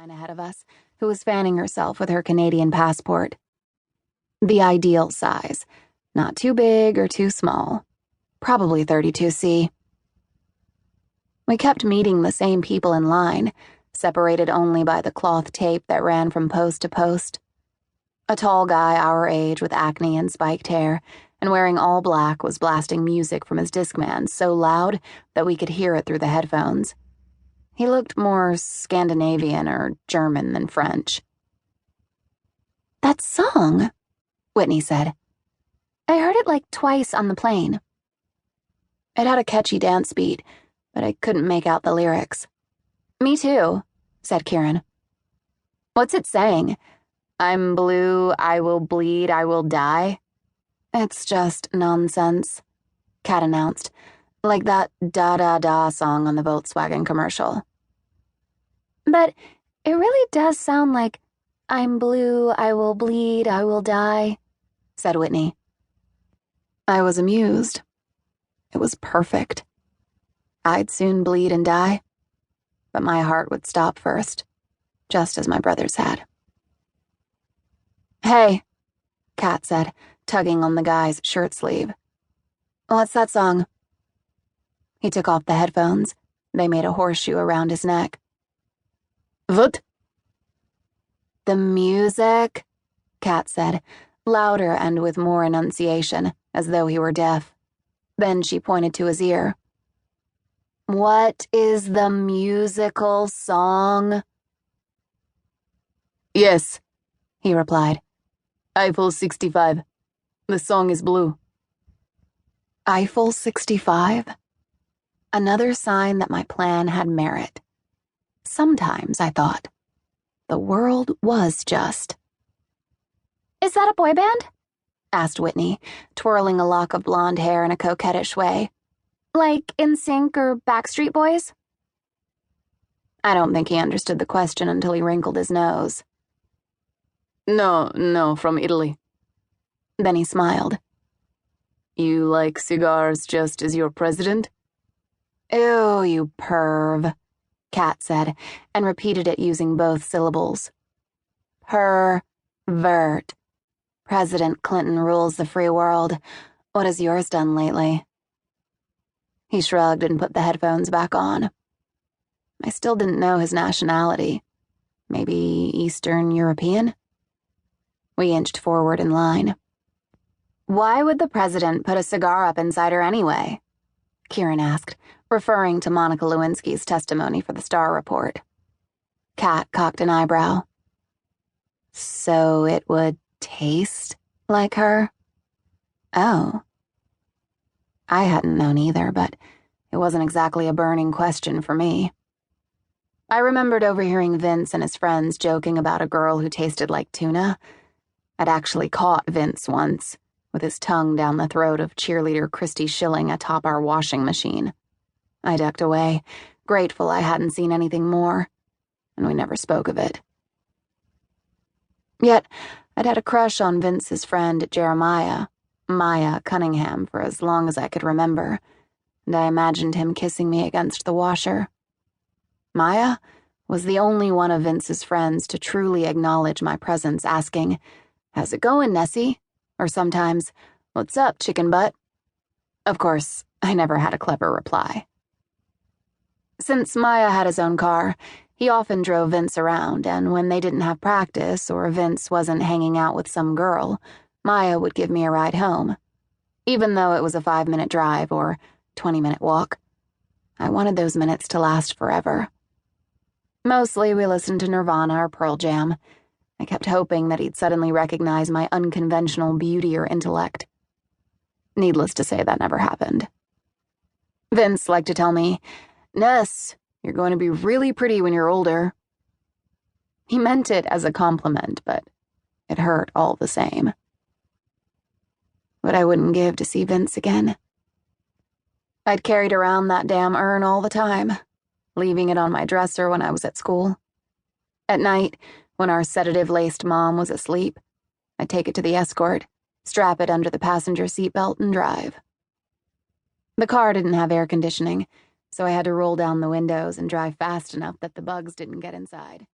line ahead of us, who was fanning herself with her Canadian passport. The ideal size, not too big or too small, probably 32C. We kept meeting the same people in line, separated only by the cloth tape that ran from post to post. A tall guy our age with acne and spiked hair, and wearing all black, was blasting music from his Discman so loud that we could hear it through the headphones. He looked more Scandinavian or German than French. "That song," Whitney said. "I heard it like twice on the plane." It had a catchy dance beat, but I couldn't make out the lyrics. "Me too," said Kiran. "What's it saying? I'm blue, I will bleed, I will die?" "It's just nonsense," Kat announced, like that da-da-da song on the Volkswagen commercial. "But it really does sound like I'm blue, I will bleed, I will die," said Whitney. I was amused. It was perfect. I'd soon bleed and die, but my heart would stop first, just as my brother's had. "Hey," Kat said, tugging on the guy's shirt sleeve. "What's that song?" He took off the headphones. They made a horseshoe around his neck. "What?" "The music," Kat said, louder and with more enunciation, as though he were deaf. Then she pointed to his ear. "What is the musical song?" "Yes," he replied. "Eiffel 65. The song is blue." Eiffel 65? Another sign that my plan had merit. Sometimes, I thought, the world was just. "Is that a boy band?" asked Whitney, twirling a lock of blonde hair in a coquettish way. "Like NSYNC or Backstreet Boys?" I don't think he understood the question until he wrinkled his nose. No, from Italy." Then he smiled. "You like cigars just as your president?" "Ew, you perv," Kat said, and repeated it using both syllables. "Per-vert. President Clinton rules the free world. What has yours done lately?" He shrugged and put the headphones back on. I still didn't know his nationality. Maybe Eastern European? We inched forward in line. "Why would the president put a cigar up inside her anyway?" Kiran asked, referring to Monica Lewinsky's testimony for the Star Report. Kat cocked an eyebrow. "So it would taste like her?" Oh. I hadn't known either, but it wasn't exactly a burning question for me. I remembered overhearing Vince and his friends joking about a girl who tasted like tuna. I'd actually caught Vince once, with his tongue down the throat of cheerleader Christy Schilling atop our washing machine. I ducked away, grateful I hadn't seen anything more, and we never spoke of it. Yet, I'd had a crush on Vince's friend Jeremiah, Maya Cunningham, for as long as I could remember, and I imagined him kissing me against the washer. Maya was the only one of Vince's friends to truly acknowledge my presence, asking, "How's it going, Nessie?" Or sometimes, "What's up, chicken butt?" Of course, I never had a clever reply. Since Maya had his own car, he often drove Vince around, and when they didn't have practice or Vince wasn't hanging out with some girl, Maya would give me a ride home. Even though it was a 5-minute drive or 20-minute walk, I wanted those minutes to last forever. Mostly we listened to Nirvana or Pearl Jam. I kept hoping that he'd suddenly recognize my unconventional beauty or intellect. Needless to say, that never happened. Vince liked to tell me, "Ness, you're going to be really pretty when you're older." He meant it as a compliment, but it hurt all the same. But I wouldn't give to see Vince again. I'd carried around that damn urn all the time, leaving it on my dresser when I was at school. At night, when our sedative-laced mom was asleep, I'd take it to the escort, strap it under the passenger seatbelt, and drive. The car didn't have air conditioning, so I had to roll down the windows and drive fast enough that the bugs didn't get inside.